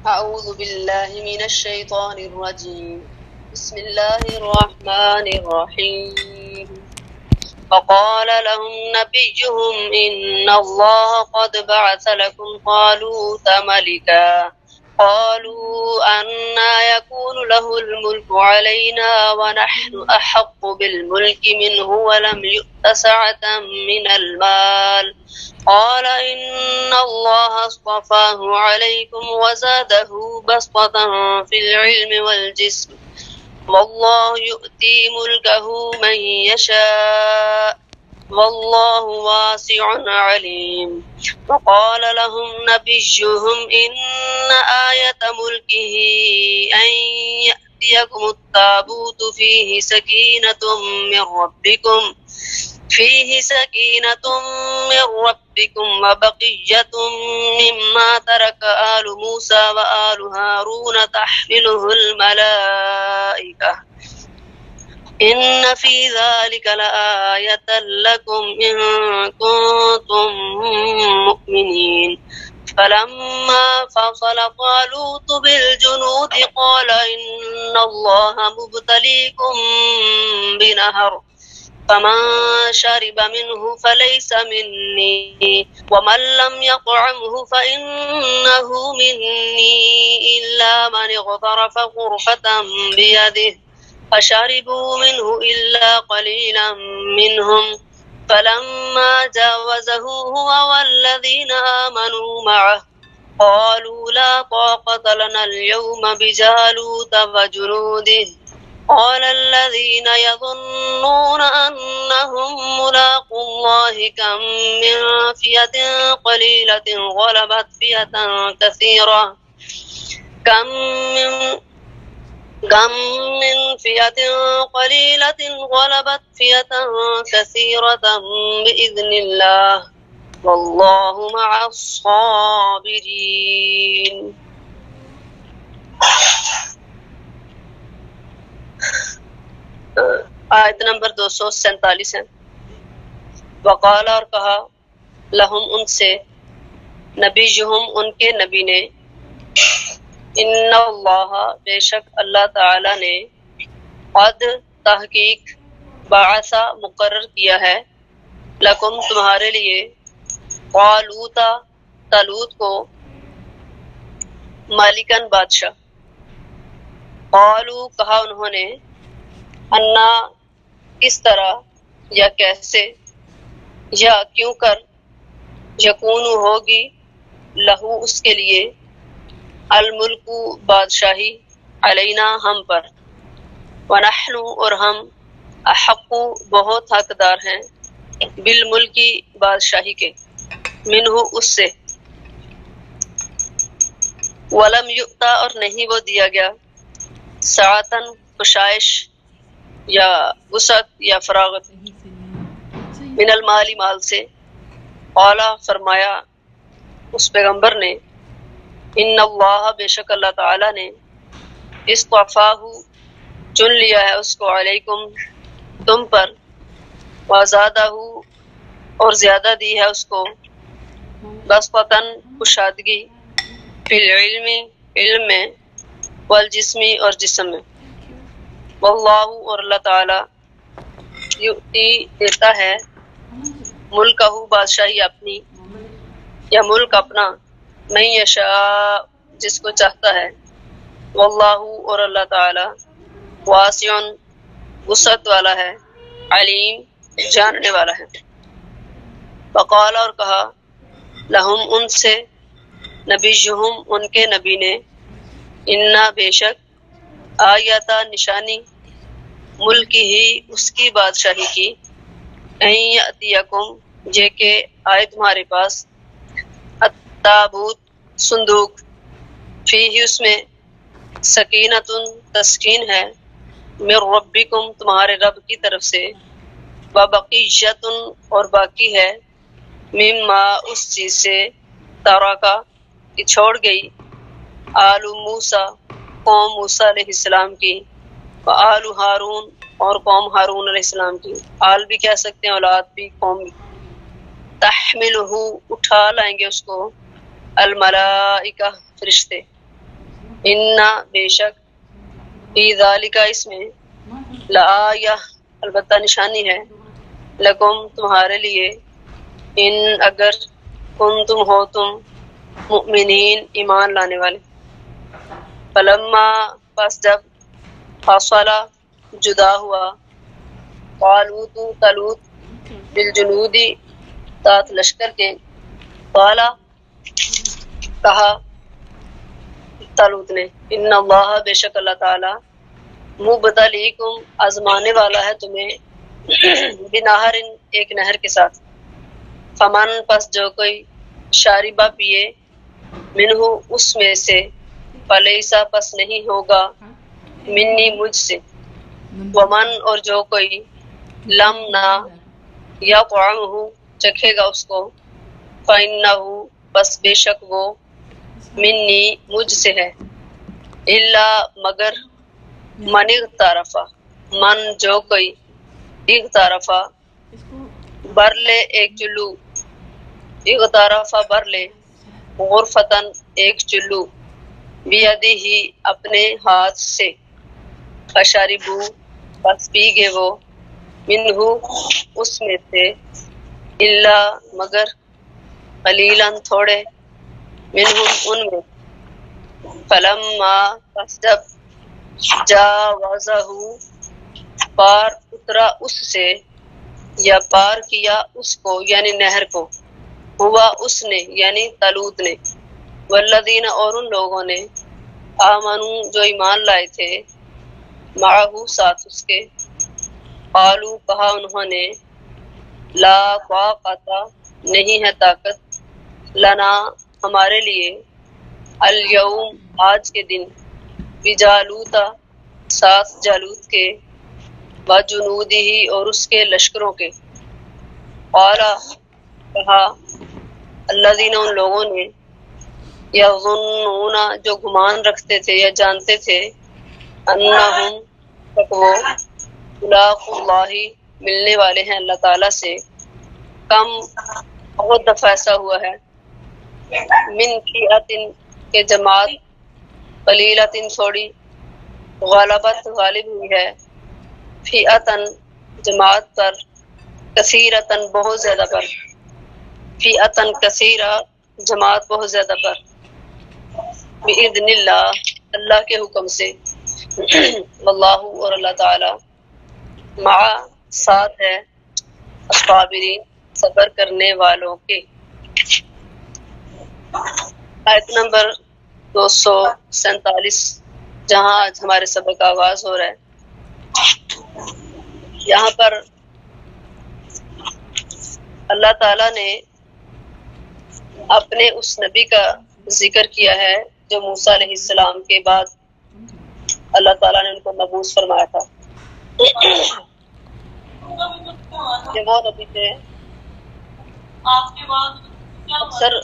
أعوذ بالله من الشيطان الرجيم بسم الله الرحمن الرحيم فقال لهم نبيهم إن الله قد بعث لكم طالوت ملكا قالوا أنى يكون له الملك علينا ونحن أحق بالملك منه ولم يؤت سعة من المال قال إن الله اصطفاه عليكم وزاده بسطة في العلم والجسم والله يؤتي ملكه من يشاء والله واسع عليم وقال لهم نبيهم إن آية ملكه أن يأتيكم التابوت فيه سكينة من ربكم وبقية مما ترك آل موسى وآل هارون تحمله الملائكة إن في ذلك لآية لكم إن كنتم مؤمنين فلما فصل طالوت بالجنود قال إن الله مبتليكم بنهر فمن شرب منه فليس مني ومن لم يطعمه فإنه مني إلا من اغترف غرفة بيده فشربوا منه إلا قليلا منهم فلما جاوزه هو والذين آمنوا معه قالوا لا طاقة لنا اليوم بجالوت وجنوده قال الذين يظنون أنهم ملاقو الله كم من فئة قليلة غلبت فئة كثيرة كم من فئة قليلة غلبت فئة كثيرة بإذن الله والله مع الصابرين. آیت نمبر 247 ہے. وقال اور کہا لہم ان سے نبیہم ان کے نبی نے ان اللہ بے شک اللہ تعالی نے قد تحقیق بعث مقرر کیا ہے لکم تمہارے لیے طالوت کو مالکن بادشاہ. قالو کہا انہوں نے انا کس طرح یا کیسے یا کیوں کر یکون ہوگی لہو اس کے لیے الملک بادشاہی علینا ہم پر ونحن اور ہم احق بہت حقدار ہیں بالملکی بادشاہی کے منہ اس سے ولم یؤتا اور نہیں وہ دیا گیا سعتن کشائش یا وسعت یا فراغت من المال مال سے. قالا فرمایا اس پیغمبر نے ان اللہ بے شک اللہ تعالی نے اصطفاہ چن لیا ہے اس کو علیکم تم پر وزادہ اور زیادہ دی ہے اس کو بسطتاً کشادگی فی العلم علم میں والجسمی اور جسم میں. واللہ اور اللہ تعالی یؤتی دیتا ہے ملکہ بادشاہی اپنی یا ملک اپنا من یشاء جس کو چاہتا ہے. واللہ اور اللہ تعالی واسع وسعت والا ہے علیم جاننے والا ہے. وقال اور کہا لہم ان سے نبیہم ان کے نبی نے انا بے شک آیتا نشانی ملک ہی اس کی بادشاہی کی این یأتیکم یہ کہ آئے تمہارے پاس التابوت صندوق فیہ اس میں سکینتن تسکین ہے من ربکم تمہارے رب کی طرف سے وبقیتن اور باقی ہے مما اس چیز سے ترکا کہ چھوڑ گئی آل موسیٰ قوم موسیٰ علیہ السلام کی وآل ہارون اور قوم ہارون علیہ السلام کی. آل بھی کہہ سکتے ہیں اولاد بھی قوم بھی. تحملہ اٹھا لائیں گے اس کو الملائکہ فرشتے انا بے شک فی ذالک اس میں لآیہ البتہ نشانی ہے لکم تمہارے لیے ان اگر کنتم ہو تم مؤمنین ایمان لانے والے فلما پس جب فاصلہ جدا ہوا طالوت بالجنودی ساتھ لشکر کے قالا کہا طالوت نے ان اللہ بے شک اللہ تعالی مبتلیکم آزمانے والا ہے تمہیں بنہر ایک نہر کے ساتھ فمن پس جو کوئی شاربہ پیے منہ اس میں سے فلیسا پس نہیں ہوگا منی مجھ سے ومن اور جو کوئی لم نہ یا طعمہ چکھے گا اس کو فإنہ پس بے شک وہ منی مجھ سے ہے الا مگر من اغترفا من جو کوئی اغترفا بر لے ایک چلو اغترفا بر لے غرفتن ایک چلو بیدی ہی اپنے ہاتھ سے فشربو پس پی گے وہ منہو اس میں سے الا مگر قلیلاً تھوڑے منہم ان میں فلما پس جب جاوزہ پار اترا اس سے یا پار کیا اس کو یعنی نہر کو ہوا اس نے یعنی طالوت نے والذین اور ان لوگوں نے آمنوا جو ایمان لائے تھے معہو ساتھ اس کے قالو کہا انہوں نے لا طاقت نہیں ہے طاقت لنا ہمارے لیے الیوم آج کے دن بجالوتا ساتھ جالوت کے وجنودہ اور اس کے لشکروں کے قالا کہا الذین ان لوگوں نے یظنون جو گمان رکھتے تھے یا جانتے تھے انہم تک وہ ملاق اللہ ملنے والے ہیں اللہ تعالیٰ سے کم بہت دفعہ ایسا ہوا ہے من فئۃ کے جماعت قلیلۃ تھوڑی غلبت غالب ہوئی ہے فئۃ جماعت پر کثیرۃ بہت زیادہ پر فئۃ کثیرہ جماعت بہت زیادہ پر بإذن اللہ اللہ کے حکم سے واللہ اور اللہ تعالی مع ساتھ ہے الصابرین صبر کرنے والوں کے. آیت نمبر 247 جہاں آج ہمارے سبق کا آغاز ہو رہا ہے. یہاں پر اللہ تعالیٰ نے اپنے اس نبی کا ذکر کیا ہے جو موسیٰ علیہ السلام کے بعد اللہ تعالیٰ نے ان کو مبعوث فرمایا تھا. یہ وہ نبی تھے. اکثر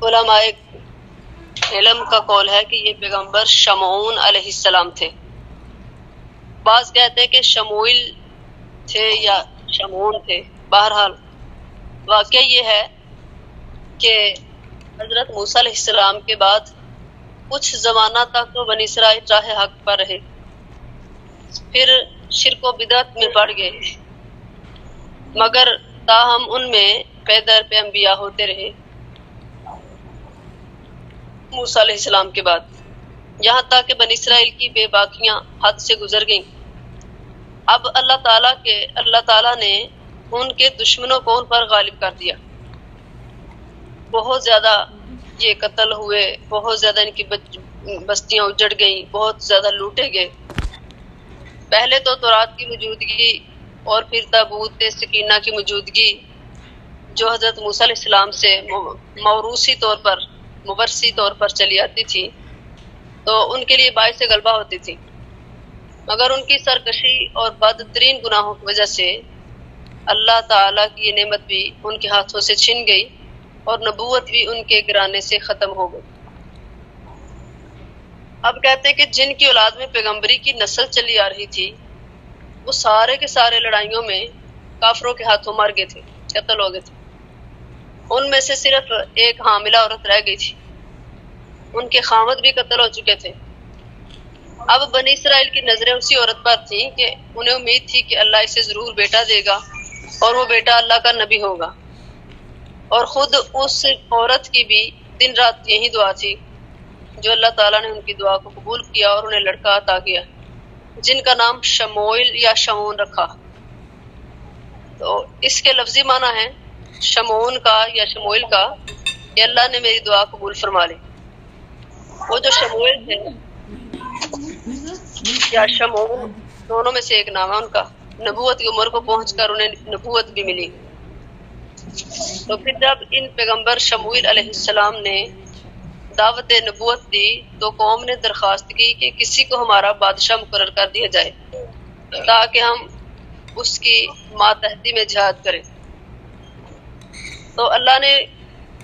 علماء علم کا قول ہے کہ یہ پیغمبر شمعون علیہ السلام تھے. بعض کہتے ہیں کہ شموئیل تھے یا شمعون تھے. بہرحال واقعہ یہ ہے کہ حضرت موسیٰ علیہ السلام کے بعد کچھ زمانہ تک تو بنی اسرائیل راہ حق پر رہے، پھر شرک و بدعت میں پڑ گئے، مگر تاہم ان میں پے در پہ انبیاء ہوتے رہے موسیٰ علیہ السلام کے بعد، یہاں تک کہ بنی اسرائیل کی بے باکیاں حد سے گزر گئیں. اب اللہ تعالیٰ نے ان کے دشمنوں کو ان پر غالب کر دیا. بہت زیادہ یہ قتل ہوئے، بہت زیادہ ان کی بستیاں اجڑ گئیں، بہت زیادہ لوٹے گئے. پہلے تو تورات کی موجودگی اور پھر تابوت سکینہ کی موجودگی جو حضرت موسیٰ علیہ السلام سے موروثی طور پر چلی آتی تھی تو ان کے لیے باعث غلبہ ہوتی تھی، مگر ان کی سرکشی اور بدترین گناہوں کی وجہ سے اللہ تعالیٰ کی یہ نعمت بھی ان کے ہاتھوں سے چھن گئی اور نبوت بھی ان کے گرانے سے ختم ہو گئی. اب کہتے ہیں کہ جن کی اولاد میں پیغمبری کی نسل چلی آ رہی تھی وہ سارے کے سارے لڑائیوں میں کافروں کے ہاتھوں مر گئے تھے، قتل ہو گئے تھے. ان میں سے صرف ایک حاملہ عورت رہ گئی تھی ان کے خامد بھی قتل ہو چکے تھے۔ اب بنی اسرائیل کی نظریں اسی عورت پر تھیں کہ انہیں امید تھی کہ اللہ اسے ضرور بیٹا دے گا اور وہ بیٹا اللہ کا نبی ہوگا، اور خود اس عورت کی بھی دن رات یہی دعا تھی، جو اللہ تعالیٰ نے ان کی دعا کو قبول کیا اور انہیں لڑکا عطا کیا جن کا نام شموئیل یا شمعون رکھا۔ تو اس کے لفظی معنی ہے شمعون کا یا شموئیل کا کہ اللہ نے میری دعا قبول فرما لی۔ وہ جو شموئیل تھے یا شمعون دونوں میں سے ایک نام ہے ان کا، نبوت کی عمر کو پہنچ کر انہیں نبوت بھی ملی۔ تو پھر جب ان پیغمبر شموئیل علیہ السلام نے دعوت نبوت دی تو قوم نے درخواست کی کہ کسی کو ہمارا بادشاہ مقرر کر دیا جائے تاکہ ہم اس کی ماتحتی میں جہاد کریں۔ تو اللہ نے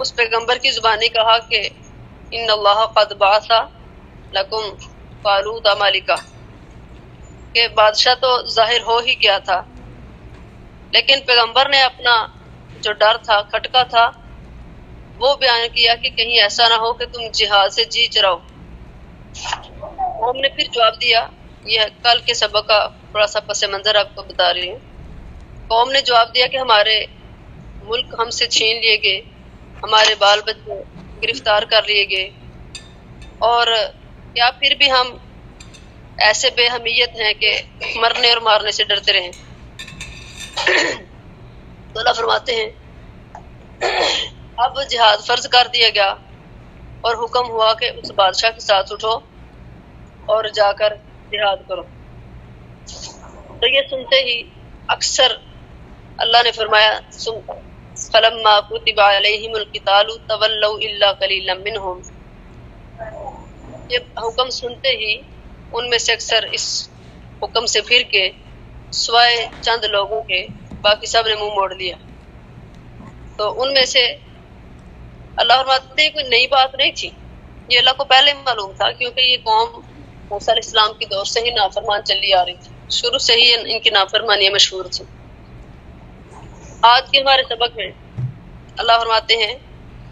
اس پیغمبر کی زبانی کہا کہ ان اللہ قد بعث لکم طالوت ملکا، کہ بادشاہ تو ظاہر ہو ہی گیا تھا، لیکن پیغمبر نے اپنا جو ڈر تھا، کھٹکا تھا، وہ بیان کیا کہ کہیں ایسا نہ ہو کہ تم جہاد سے جی چراؤ۔ قوم نے پھر جواب دیا، یہ کل کے سبق کا تھوڑا سا پس منظر آپ کو بتا رہی ہوں۔ قوم نے جواب دیا کہ ہمارے ملک ہم سے چھین لیے گئے، ہمارے بال بچے گرفتار کر لیے گئے، اور کیا پھر بھی ہم ایسے بے حمیت ہیں کہ مرنے اور مارنے سے ڈرتے رہیں۔ تو اللہ فرماتے ہیں اب جہاد فرض کر دیا گیا اور حکم ہوا کہ اس بادشاہ کے ساتھ اٹھو اور جا کر جہاد کرو۔ تو یہ سنتے ہی اکثر اللہ نے فرمایا فلما كتب عليهم القتال تولوا الا قليلا منهم، یہ حکم سنتے ہی ان میں سے اکثر اس حکم سے پھر کے سوائے چند لوگوں کے باقی سب نے منہ موڑ لیا۔ تو ان میں سے اللہ فرماتے ہیں کوئی نئی بات نہیں تھی، یہ اللہ کو پہلے معلوم تھا، کیونکہ یہ قوم موسیٰ علیہ السلام کی دور سے ہی نافرمان چلی آ رہی تھی، شروع سے ہی ان کی نافرمانیاں مشہور تھی۔ آج کے ہمارے سبق میں اللہ فرماتے ہیں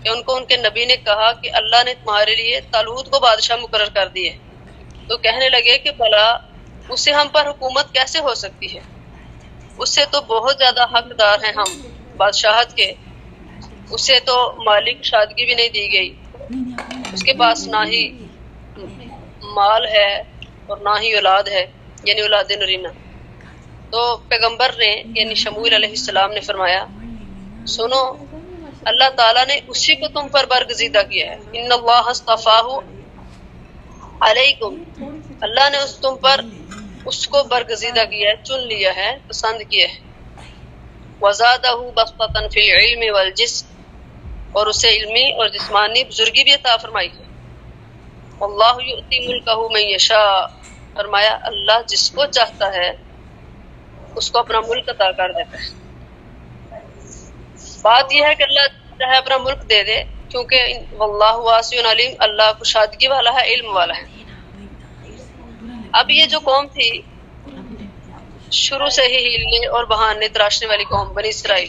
کہ ان کو ان کے نبی نے کہا کہ اللہ نے تمہارے لیے طالوت کو بادشاہ مقرر کر دیے، تو کہنے لگے کہ بھلا اسے ہم پر حکومت کیسے ہو سکتی ہے، اس سے تو بہت زیادہ حقدار ہیں ہم بادشاہت کے، اسے تو مالی کشادگی بھی نہیں دی گئی، اس کے پاس نہ ہی مال ہے اور نہ ہی اولاد ہے، یعنی اولاد نرینہ۔ تو پیغمبر نے یعنی شموئیل علیہ السلام نے فرمایا سنو، اللہ تعالیٰ نے اسی کو تم پر برگزیدہ کیا ہے، ان اللہ اصطفاہ علیکم، اللہ نے تم پر اس کو برگزیدہ کیا ہے، چن لیا ہے، پسند کیا ہے، وزادہ بسطۃ فی العلم والجسم، اور اسے علمی اور جسمانی بزرگی بھی عطا فرمائی ہے، اللہ یؤتی ملکہ من یشاء، فرمایا اللہ جس کو چاہتا ہے اس کو اپنا ملک عطا کر دیتا ہے۔ بات یہ ہے کہ اللہ چاہے اپنا ملک دے دے، کیونکہ واللہ واسع علیم، اللہ کشادگی والا ہے، علم والا ہے۔ اب یہ جو قوم تھی شروع سے ہی ہیلنے اور بہانے تراشنے والی قوم بنی اسرائیل،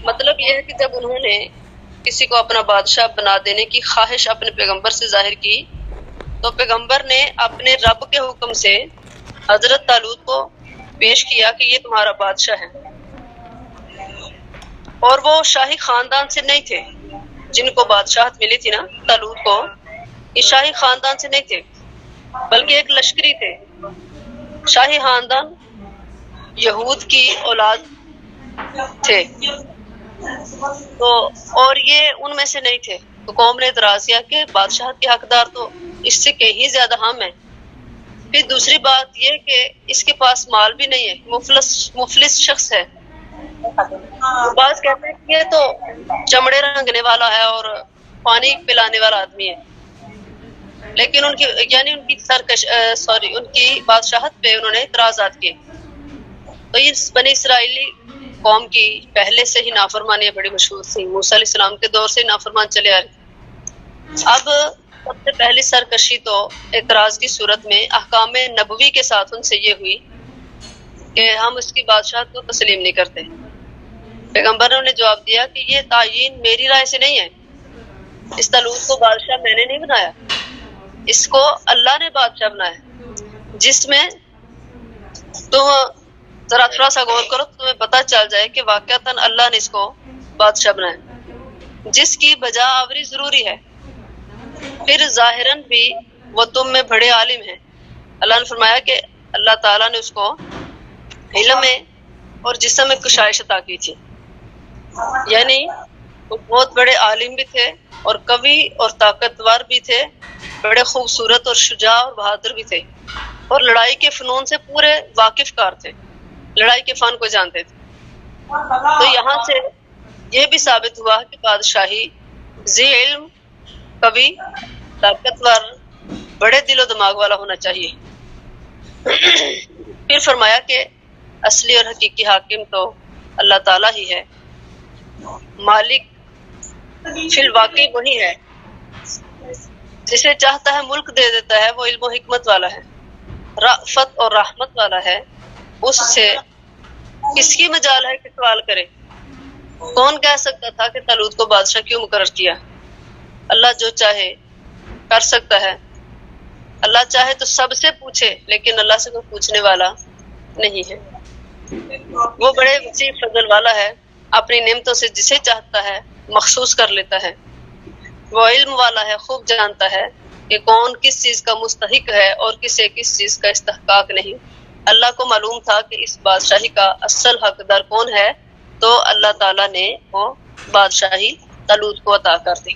مطلب یہ ہے کہ جب انہوں نے کسی کو اپنا بادشاہ بنا دینے کی خواہش اپنے پیغمبر سے ظاہر کی تو پیغمبر نے اپنے رب کے حکم سے حضرت طالوت کو پیش کیا کہ یہ تمہارا بادشاہ ہے، اور وہ شاہی خاندان سے نہیں تھے، جن کو بادشاہت ملی تھی نا طالوت کو، یہ شاہی خاندان سے نہیں تھے بلکہ ایک لشکری تھے۔ شاہی خاندان یہود کی اولاد تھے، تو اور یہ ان میں سے نہیں تھے، تو قوم نے اعتراض کیا کہ بادشاہت کے حقدار تو اس سے کہیں زیادہ ہم ہیں۔ پھر دوسری بات یہ کہ اس کے پاس مال بھی نہیں ہے، مفلس شخص ہے۔ بعض کہتے ہیں کہ یہ تو چمڑے رنگنے والا ہے اور پانی پلانے والا آدمی ہے، لیکن ان کی یعنی ان کی بادشاہت پہ انہوں نے اعتراضات کیے۔ تو اس بنی اسرائیلی قوم کی پہلے سے ہی نافرمانیاں بڑی مشہور تھیں، موسیٰ علیہ السلام کے دور سے ہی نافرمان چلے آ رہے۔ اب سب سے پہلی سرکشی تو اعتراض کی صورت میں احکام نبوی کے ساتھ ان سے یہ ہوئی کہ ہم اس کی بادشاہت کو تسلیم نہیں کرتے۔ پیغمبر نے جواب دیا کہ یہ تعیین میری رائے سے نہیں ہے، اس طالوت کو بادشاہ میں نے نہیں بنایا، اس کو اللہ نے بادشاہ بنایا، جس میں تم ذرا تھوڑا سا غور کرو تو تمہیں پتہ چل جائے کہ واقعتاً اللہ نے اس کو بادشاہ بنایا، جس کی بجا آوری ضروری ہے۔ پھر ظاہراً بھی وہ تم میں بڑے عالم ہیں۔ اللہ نے فرمایا کہ اللہ تعالیٰ نے اس کو علم میں اور جسم میں کشائش عطا کی تھی، یعنی وہ بہت بڑے عالم بھی تھے اور قوی اور طاقتور بھی تھے، بڑے خوبصورت اور شجاع اور بہادر بھی تھے، اور لڑائی کے فنون سے پورے واقف کار تھے، لڑائی کے فن کو جانتے تھے۔ تو یہاں سے یہ بھی ثابت ہوا کہ بادشاہی ذی علم، قوی، طاقتور، بڑے دل و دماغ والا ہونا چاہیے۔ پھر فرمایا کہ اصلی اور حقیقی حاکم تو اللہ تعالیٰ ہی ہے، مالک فی الواقع وہی ہے، جسے چاہتا ہے ملک دے دیتا ہے، وہ علم و حکمت والا ہے، رأفت اور رحمت والا ہے، اس سے کس کی مجال ہے کہ سوال کرے۔ کون کہہ سکتا تھا کہ طالوت کو بادشاہ کیوں مقرر کیا؟ اللہ جو چاہے کر سکتا ہے، اللہ چاہے تو سب سے پوچھے، لیکن اللہ سے کوئی پوچھنے والا نہیں ہے۔ وہ بڑے وسیع فضل والا ہے، اپنی نعمتوں سے جسے چاہتا ہے مخصوص کر لیتا ہے۔ وہ علم والا ہے، خوب جانتا ہے کہ کون کس چیز کا مستحق ہے اور کسے کس چیز کا استحقاق نہیں۔ اللہ کو معلوم تھا کہ اس بادشاہی کا اصل حقدار کون ہے، تو اللہ تعالیٰ نے وہ بادشاہی طالوت کو عطا کر دی۔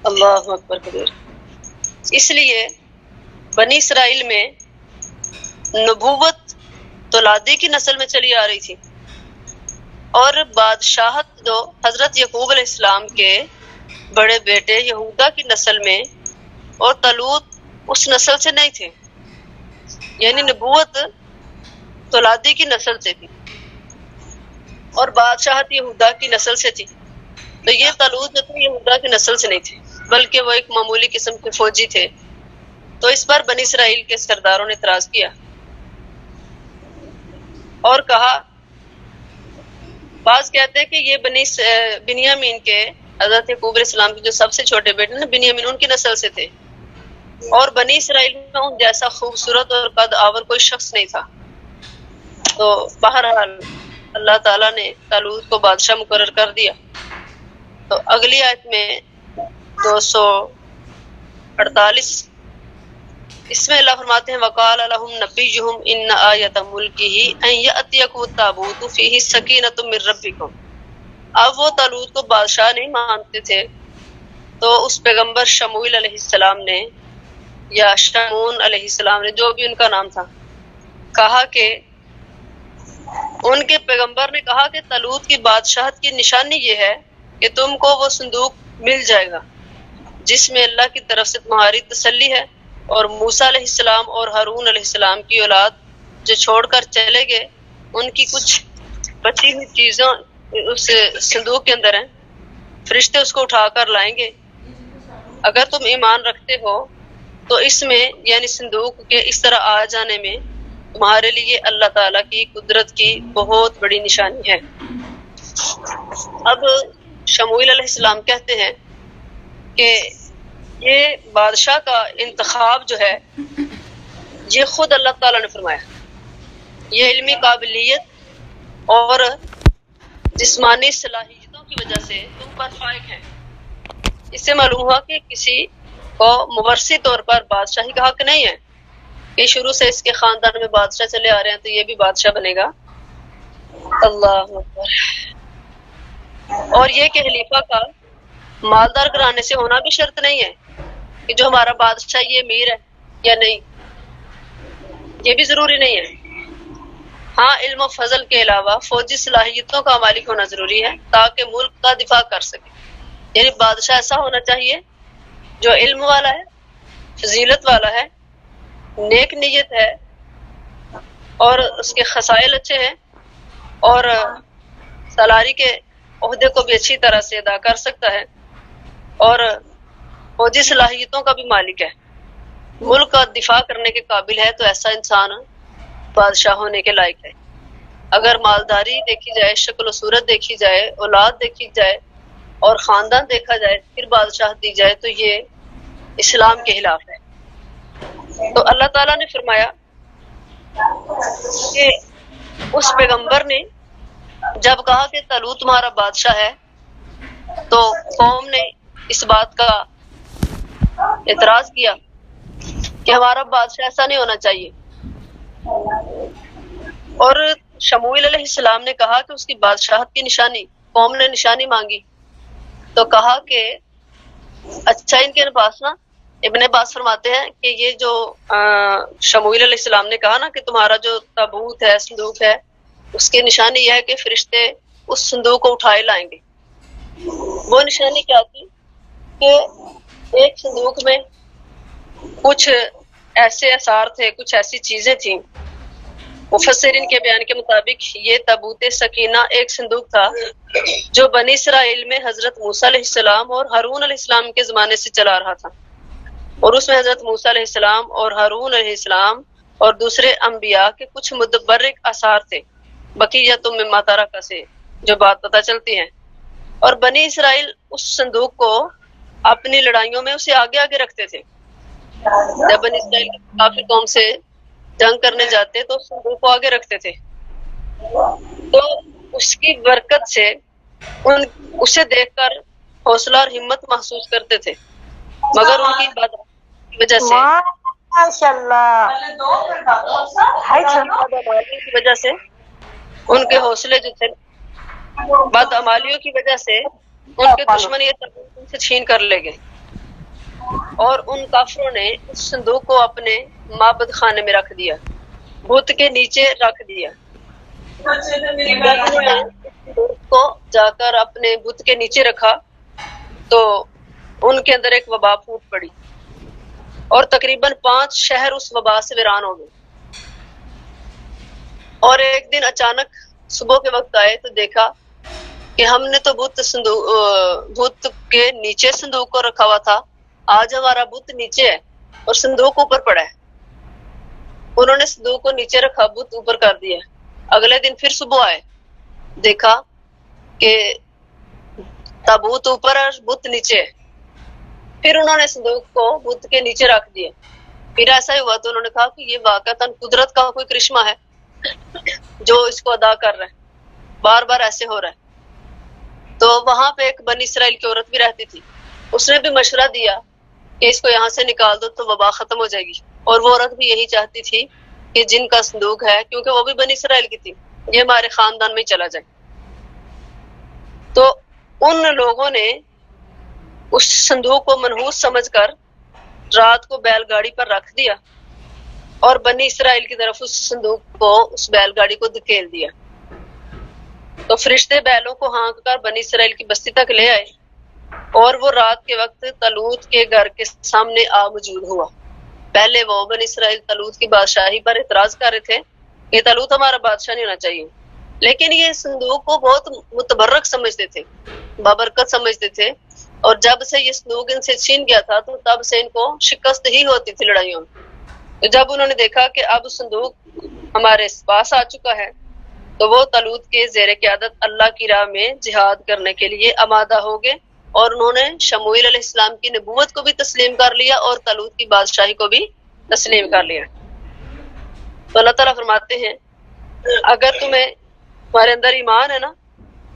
اللہ اکبر کبیر۔ اس لیے بنی اسرائیل میں نبوت تولادی کی نسل میں چلی آ رہی تھی، اور بادشاہت جو حضرت یعقوب علیہ السلام کے بڑے بیٹے یہودا کی نسل میں، اور طالوت اس نسل سے نہیں تھے، یعنی نبوت تولادی کی نسل سے تھی اور بادشاہت یہودا کی نسل سے تھی۔ تو یہ طالوت جو تھے یہودا کی نسل سے نہیں تھے، بلکہ وہ ایک معمولی قسم کے فوجی تھے۔ تو اس پر بنی اسرائیل کے سرداروں نے اعتراض کیا اور کہا، بعض کہتے ہیں کہ یہ بنیامین کے حضرت یعقوب علیہ السلام کے جو سب سے چھوٹے بیٹے نا بنیامین، ان کی نسل سے تھے، اور بنی اسرائیل میں ان جیسا خوبصورت اور قد آور کوئی شخص نہیں تھا۔ تو بہرحال اللہ تعالیٰ نے طالوت کو بادشاہ مقرر کر دیا۔ تو اگلی آیت میں 248 اس میں اللہ فرماتے ہیں، وَقَالَ لَهُمْ نَبِيُّهُمْ إِنَّ آیَةَ مُلْكِهِ أَن يَأْتِيَكُمُ التَّابُوتُ فِيهِ سَکِینَةٌ مِّن رَبِّکُمْ۔ اب وہ طالوت کو بادشاہ نہیں مانتے تھے، تو اس پیغمبر شموئیل علیہ السلام نے یا شمعون علیہ السلام نے، جو بھی ان کا نام تھا، کہا کہ ان کے پیغمبر نے کہا کہ طالوت کی بادشاہت کی نشانی یہ ہے کہ تم کو وہ صندوق مل جائے گا جس میں اللہ کی طرف سے تمہاری تسلی ہے، اور موسیٰ علیہ السلام اور ہارون علیہ السلام کی اولاد جو چھوڑ کر چلے گئے، ان کی کچھ بچی ہوئی چیزوں اس صندوق کے اندر ہیں، فرشتے اس کو اٹھا کر لائیں گے۔ اگر تم ایمان رکھتے ہو تو اس میں، یعنی صندوق کے اس طرح آ جانے میں، تمہارے لیے اللہ تعالیٰ کی قدرت کی بہت بڑی نشانی ہے۔ اب شموئیل علیہ السلام کہتے ہیں کہ یہ بادشاہ کا انتخاب جو ہے یہ خود اللہ تعالیٰ نے فرمایا، یہ علمی قابلیت اور جسمانی صلاحیتوں کی وجہ سے تم پر فائق ہیں۔ اس سے معلوم ہوا کہ کسی کو مورثی طور پر بادشاہی کا حق نہیں ہے کہ شروع سے اس کے خاندان میں بادشاہ چلے آ رہے ہیں تو یہ بھی بادشاہ بنے گا۔ اللہ اکبر۔ اور یہ کہ خلیفہ کا مالدار گھرانے سے ہونا بھی شرط نہیں ہے کہ جو ہمارا بادشاہ یہ امیر ہے یا نہیں، یہ بھی ضروری نہیں ہے۔ ہاں، علم و فضل کے علاوہ فوجی صلاحیتوں کا مالک ہونا ضروری ہے تاکہ ملک کا دفاع کر سکے، یعنی بادشاہ ایسا ہونا چاہیے جو علم والا ہے، فضیلت والا ہے، نیک نیت ہے، اور اس کے خصائل اچھے ہیں، اور سالاری کے عہدے کو بھی اچھی طرح سے ادا کر سکتا ہے، اور فوجی صلاحیتوں کا بھی مالک ہے، ملک کا دفاع کرنے کے قابل ہے، تو ایسا انسان بادشاہ ہونے کے لائق ہے۔ اگر مالداری دیکھی جائے، شکل و صورت دیکھی جائے، اولاد دیکھی جائے، اور خاندان دیکھا جائے پھر بادشاہ دی جائے تو یہ اسلام کے خلاف ہے۔ تو اللہ تعالیٰ نے فرمایا کہ اس پیغمبر نے جب کہا کہ طالوت تمہارا بادشاہ ہے تو قوم نے اس بات کا اعتراض کیا کہ ہمارا بادشاہ ایسا نہیں ہونا چاہیے، اور شموئیل علیہ السلام نے کہا کہ اس کی بادشاہت کی نشانی، قوم نے نشانی مانگی تو کہا کہ اچھا ان کے پاس نا، ابن عباس فرماتے ہیں کہ یہ جو شموئیل علیہ السلام نے کہا نا کہ تمہارا جو تابوت ہے، صندوق ہے، اس کی نشانی یہ ہے کہ فرشتے اس صندوق کو اٹھائے لائیں گے۔ وہ نشانی کیا تھی کہ ایک صندوق میں کچھ ایسے اثار تھے، کچھ ایسی چیزیں تھیں۔ مفسرین کے بیان کے مطابق یہ تابوت سکینہ ایک صندوق تھا جو بنی اسرائیل میں حضرت موسیٰ علیہ السلام اور ہارون علیہ السلام کے زمانے سے چلا رہا تھا، اور اس میں حضرت موسیٰ علیہ السلام اور ہارون علیہ السلام اور دوسرے انبیاء کے کچھ متبرک آثار تھے، بقیۃ مما ترک سے جو بات پتہ چلتی ہے۔ اور بنی اسرائیل اس صندوق کو اپنی لڑائیوں میں اسے آگے آگے رکھتے تھے۔ جب بنی اسرائیل کافر قوم سے جنگ کرنے جاتے تو اس صندوق کو آگے رکھتے تھے، تو اس کی برکت سے اسے دیکھ کر حوصلہ اور ہمت محسوس کرتے تھے، مگر ان کی عبادت کی وجہ سے کی وجہ سے ان کے حوصلے جو تھے بدعمالیوں کی وجہ سے ان کے دشمن یہ تابوت ان سے چھین کر لے گئے، اور ان کافروں نے اس صندوق کو اپنے معبد خانے میں رکھ دیا، بت کے نیچے رکھ دیا۔ انہوں نے کو جا کر اپنے بت کے نیچے رکھا تو ان کے اندر ایک وبا پھوٹ پڑی، اور تقریباً 5 شہر اس وبا سے ویران ہو گئے۔ اور ایک دن اچانک صبح کے وقت آئے تو دیکھا کہ ہم نے تو بت کے نیچے صندوق کو رکھا ہوا تھا، آج ہمارا بت نیچے ہے اور صندوق اوپر پڑا ہے۔ انہوں نے صندوق کو نیچے رکھا، بت اوپر کر دیا۔ اگلے دن پھر صبح آئے، دیکھا کہ تابوت اوپر اور بت نیچے ہے۔ پھر انہوں نے صندوق کو بت کے نیچے رکھ دیا۔ پھر ایسا ہی ہوا تو انہوں نے کہا کہ یہ واقعتاً قدرت کا کوئی کرشمہ ہے جو اس کو ادا کر رہا ہے، بار بار ایسے ہو رہا ہے۔ تو وہاں پہ ایک بنی اسرائیل کی عورت بھی رہتی تھی، اس نے بھی مشورہ دیا کہ اس کو یہاں سے نکال دو تو وبا ختم ہو جائے گی، اور وہ عورت بھی یہی چاہتی تھی کہ جن کا صندوق ہے، کیونکہ وہ بھی بنی اسرائیل کی تھی، یہ ہمارے خاندان میں چلا جائے۔ تو ان لوگوں نے اس صندوق کو منحوس سمجھ کر رات کو بیل گاڑی پر رکھ دیا اور بنی اسرائیل کی طرف اس صندوق کو، اس بیل گاڑی کو دھکیل دیا۔ تو فرشتے بیلوں کو ہانک کر بنی اسرائیل کی بستی تک لے آئے، اور وہ رات کے وقت طالوت کے گھر کے سامنے آ موجود ہوا۔ پہلے وہ بنی اسرائیل طالوت کی بادشاہی پر اعتراض کر رہے تھے کہ طالوت ہمارا بادشاہ نہیں ہونا چاہیے، لیکن یہ صندوق کو بہت متبرک سمجھتے تھے، بابرکت سمجھتے تھے، اور جب سے یہ صندوق ان سے چھین گیا تھا تو تب سے ان کو شکست ہی ہوتی تھی لڑائیوں میں۔ تو جب انہوں نے دیکھا کہ اب صندوق ہمارے پاس آ چکا ہے تو وہ طالوت کے زیر قیادت اللہ کی راہ میں جہاد کرنے کے لیے آمادہ ہو گئے، اور انہوں نے شموئیل علیہ السلام کی نبوت کو بھی تسلیم کر لیا اور طالوت کی بادشاہی کو بھی تسلیم کر لیا۔ تو اللہ تعالیٰ فرماتے ہیں اگر تمہارے اندر ایمان ہے نا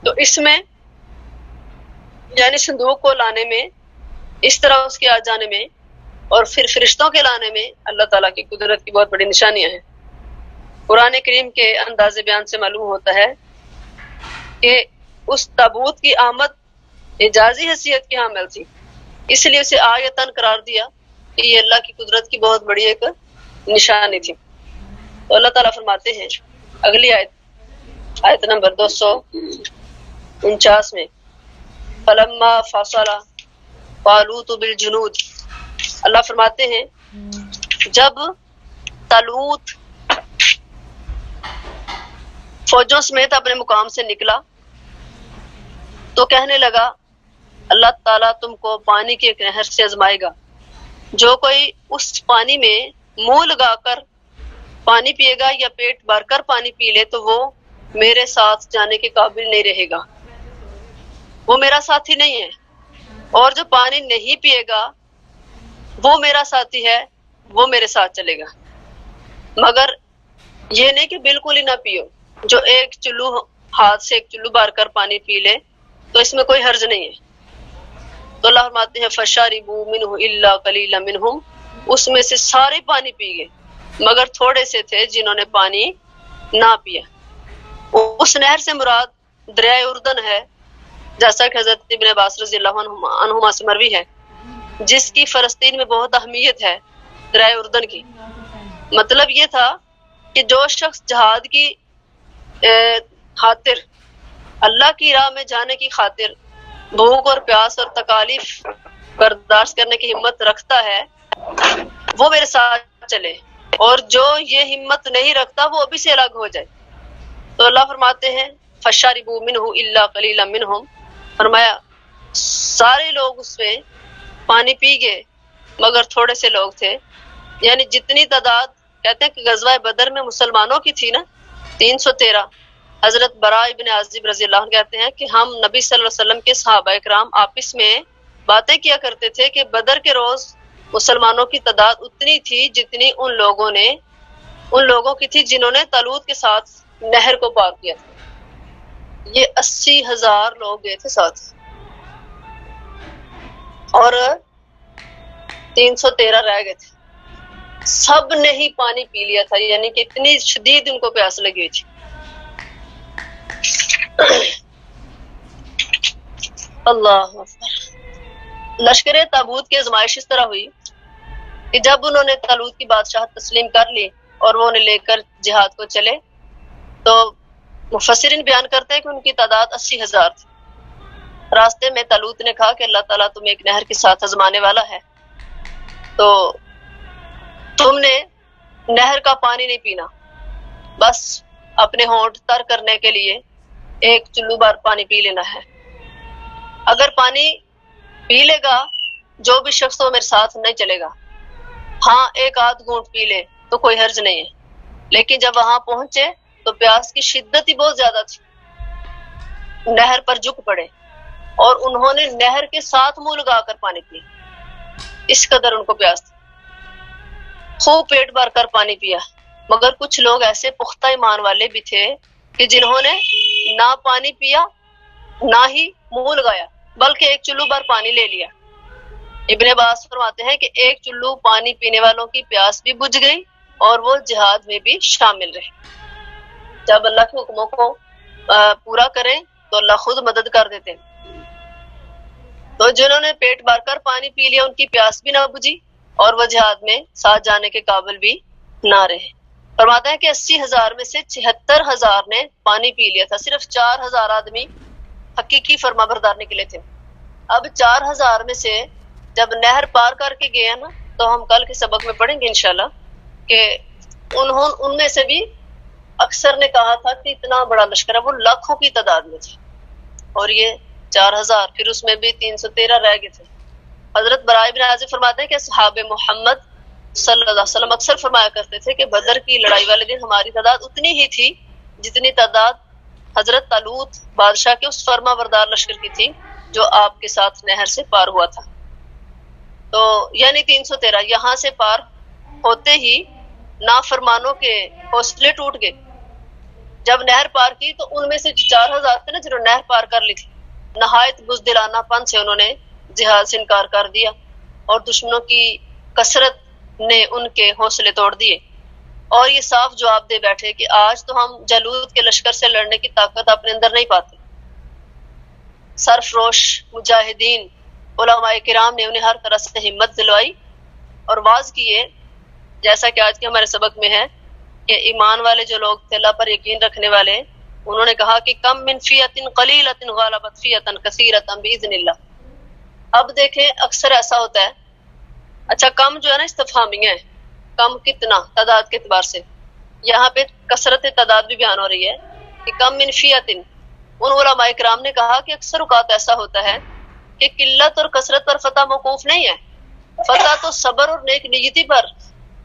تو اس میں، یعنی صندوق کو لانے میں، اس طرح اس کے آ جانے میں اور پھر فرشتوں کے لانے میں اللہ تعالیٰ کی قدرت کی بہت بڑی نشانیاں ہیں۔ قرآن کریم کے انداز بیان سے معلوم ہوتا ہے کہ اس تابوت کی آمد اعجازی حیثیت کی حامل تھی، اس لیے اسے آیتاً قرار دیا کہ یہ اللہ کی قدرت کی بہت بڑی ایک نشانی تھی۔ تو اللہ تعالیٰ فرماتے ہیں اگلی آیت نمبر 249 میں، فلما فصل طالوت بالجنود، اللہ فرماتے ہیں جب طالوت فوجوں سمیت اپنے مقام سے نکلا تو کہنے لگا اللہ تعالیٰ تم کو پانی کی ایک نہر سے آزمائے گا، جو کوئی اس پانی میں منہ لگا کر پانی پیے گا یا پیٹ بھر کر پانی پی لے تو وہ میرے ساتھ جانے کے قابل نہیں رہے گا، وہ میرا ساتھی نہیں ہے، اور جو پانی نہیں پیے گا وہ میرا ساتھی ہے، وہ میرے ساتھ چلے گا۔ مگر یہ نہیں کہ بالکل ہی نہ پیو، جو ایک چلو ہاتھ سے ایک چلو بھر کر پانی پی لے تو اس میں کوئی حرج نہیں ہے۔ تو اللہ فرماتے ہیں فَشَرِبُوا مِنْهُ إِلَّا قَلِيلًا مِنْهُمْ، اس میں سے سارے پانی پی گئے مگر تھوڑے سے تھے جنہوں نے پانی نہ پیا۔ اس نہر سے مراد دریائے اردن ہے، جیسا کہ حضرت ابن عباس رضی اللہ عنہما سے مروی ہے، جس کی فلسطین میں بہت اہمیت ہے دریائے اردن کی۔ مطلب یہ تھا کہ جو شخص جہاد کی خاطر، اللہ کی راہ میں جانے کی خاطر بھوک اور پیاس اور تکالیف برداشت کرنے کی ہمت رکھتا ہے وہ میرے ساتھ چلے، اور جو یہ ہمت نہیں رکھتا وہ ابھی سے الگ ہو جائے۔ تو اللہ فرماتے ہیں فَشَرِبُوا مِنْهُ إِلَّا قَلِيلًا مِنْهُمْ، فرمایا سارے لوگ اس میں پانی پی گئے مگر تھوڑے سے لوگ تھے، یعنی جتنی تعداد کہتے ہیں کہ غزوہ بدر میں مسلمانوں کی تھی نا 313۔ حضرت براء ابن عازب رضی اللہ عنہ کہتے ہیں کہ ہم نبی صلی اللہ علیہ وسلم کے صحابہ کرام آپس میں باتیں کیا کرتے تھے کہ بدر کے روز مسلمانوں کی تعداد اتنی تھی جتنی ان لوگوں کی تھی جنہوں نے طالوت کے ساتھ نہر کو پار کیا تھا۔ یہ 80,000 لوگ گئے تھے ساتھ اور 313 رہ گئے تھے۔ سب نے ہی پانی پی لیا تھا، یعنی کہ اتنی شدید ان کو پیاس لگی تھی۔ اللہ اکبر۔ لشکر تابوت کی آزمائش اس طرح ہوئی کہ جب انہوں نے طالوت کی بادشاہت تسلیم کر لی اور وہ انہیں لے کر جہاد کو چلے تو مفسرین بیان کرتے ہیں کہ ان کی تعداد 80,000 تھی۔ راستے میں طالوت نے کہا کہ اللہ تعالیٰ تمہیں ایک نہر کے ساتھ آزمانے والا ہے، تو تم نے نہر کا پانی نہیں پینا، بس اپنے ہونٹ تر کرنے کے لیے ایک چلو بھر پانی پی لینا ہے۔ اگر پانی پی لے گا جو بھی شخص تو میرے ساتھ نہیں چلے گا، ہاں ایک آدھ گھونٹ پی لے تو کوئی حرج نہیں ہے، لیکن جب وہاں پہنچے تو پیاس کی شدت ہی بہت زیادہ تھی، نہر پر جھک پڑے اور انہوں نے نہر کے ساتھ منہ لگا کر پانی پیا، اس قدر ان کو پیاس تھی۔ خوب پیٹ بھر کر پانی پیا، مگر کچھ لوگ ایسے پختہ ایمان والے بھی تھے کہ جنہوں نے نہ پانی پیا نہ ہی منہ لگایا بلکہ ایک چلو بھر پانی لے لیا۔ ابن عباس فرماتے ہیں کہ ایک چلو پانی پینے والوں کی پیاس بھی بجھ گئی اور وہ جہاد میں بھی شامل رہے۔ جب اللہ کے حکموں کو پورا کریں تو اللہ خود مدد کر دیتے ہیں۔ تو جنہوں نے پیٹ بھر کر پانی پی لیا ان کی پیاس بھی نہ بجھی اور وہ جہاد میں ساتھ جانے کے قابل بھی نہ رہے۔ فرماتا ہے کہ 80,000 میں سے 76,000 نے پانی پی لیا تھا، صرف 4,000 آدمی حقیقی فرما بردار نکلے تھے۔ اب 4,000 میں سے جب نہر پار کر کے گئے نا تو ہم کل کے سبق میں پڑھیں گے انشاءاللہ کہ ان میں سے بھی اکثر نے کہا تھا کہ اتنا بڑا لشکر ہے، وہ لاکھوں کی تعداد میں تھے، اور یہ 4,000، پھر اس میں بھی 313 رہ گئے تھے۔ حضرت براء بن عازب فرماتے ہیں کہ صحاب محمد صلی اللہ علیہ وسلم اکثر فرمایا کرتے تھے کہ بدر کی لڑائی والے دن ہماری تعداد اتنی ہی تھی جتنی تعداد حضرت طالوت بادشاہ کے اس فرما بردار لشکر کی تھی جو آپ کے ساتھ نہر سے پار ہوا تھا۔ تو یعنی 313 یہاں سے پار ہوتے ہی نافرمانوں کے حوصلے ٹوٹ گئے۔ جب نہر پار کی تو ان میں سے 4,000 تھے نا جنہوں نے نہر پار کر لی تھی، نہایت بزدلانہ پن سے انہوں نے جہاد سے انکار کر دیا اور دشمنوں کی کثرت نے ان کے حوصلے توڑ دیے، اور یہ صاف جواب دے بیٹھے کہ آج تو ہم جالوت کے لشکر سے لڑنے کی طاقت اپنے اندر نہیں پاتے۔ سرفروش مجاہدین علماء کرام نے انہیں ہر طرح سے ہمت دلوائی اور واعظ کیے، جیسا کہ آج کے ہمارے سبق میں ہے کہ ایمان والے جو لوگ تھے اللہ پر یقین رکھنے والے، انہوں نے کہا کہ کم من فیۃ قلیلۃ غلبت فیۃ کثیرۃ باذن اللہ۔ اب دیکھیں اکثر ایسا ہوتا ہے، اچھا کم جو ہے نا استفہامیہ ہے، کم کتنا تعداد کے اعتبار سے، یہاں پہ کثرت تعداد بھی بیان ہو رہی ہے کہ کم من فیۃ۔ ان علماء کرام نے کہا کہ اکثر اوقات ایسا ہوتا ہے کہ قلت اور کثرت پر فتح موقوف نہیں ہے، فتح تو صبر اور نیک نیتی پر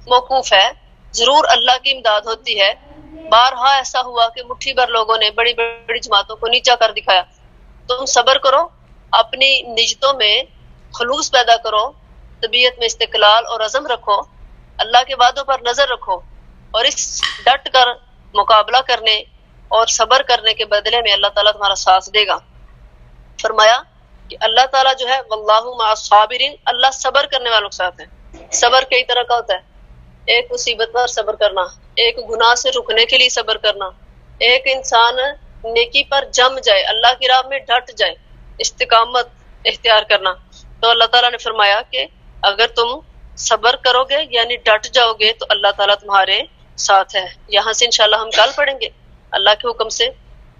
موقوف ہے۔ ضرور اللہ کی امداد ہوتی ہے۔ بارہا ایسا ہوا کہ مٹھی بھر لوگوں نے بڑی بڑی جماعتوں کو نیچا کر دکھایا، تم صبر کرو اپنی نجتوں میں خلوص پیدا کرو، طبیعت میں استقلال اور عزم رکھو، اللہ کے وعدوں پر نظر رکھو، اور اس ڈٹ کر مقابلہ کرنے اور صبر کرنے کے بدلے میں اللہ تعالیٰ تمہارا ساتھ دے گا۔ فرمایا کہ اللہ تعالیٰ جو ہے واللہ مع الصابرین، اللہ صبر کرنے والوں کے ساتھ ہے۔ صبر کئی طرح کا ہوتا ہے، ایک مصیبت پر صبر کرنا، ایک گناہ سے رکنے کے لیے صبر کرنا، ایک انسان نیکی پر جم جائے، اللہ کی راہ میں ڈٹ جائے، استقامت اختیار کرنا۔ تو اللہ تعالیٰ نے فرمایا کہ اگر تم صبر کرو گے یعنی ڈٹ جاؤ گے تو اللہ تعالیٰ تمہارے ساتھ ہے۔ یہاں سے انشاءاللہ ہم کل پڑھیں گے اللہ کے حکم سے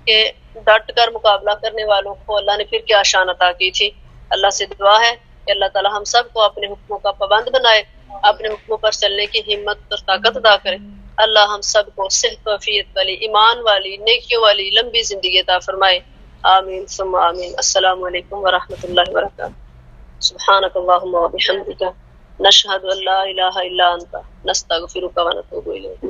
کہ ڈٹ کر مقابلہ کرنے والوں کو اللہ نے پھر کیا شان عطا کی تھی۔ اللہ سے دعا ہے کہ اللہ تعالیٰ ہم سب کو اپنے حکموں کا پابند بنائے، اپنے حکموں پر چلنے کی ہمت اور طاقت عطا کرے۔ اللہ ہم سب کو صحت و عافیت والی، ایمان والی، نیکیوں والی لمبی زندگی عطا فرمائے۔ آمین ثم آمین۔ السلام علیکم ورحمۃ اللہ وبرکاتہ۔ سبحانک اللہم وبحمدک، نشہد ان لا الہ الا انت، نستغفرک ونتوب الیک۔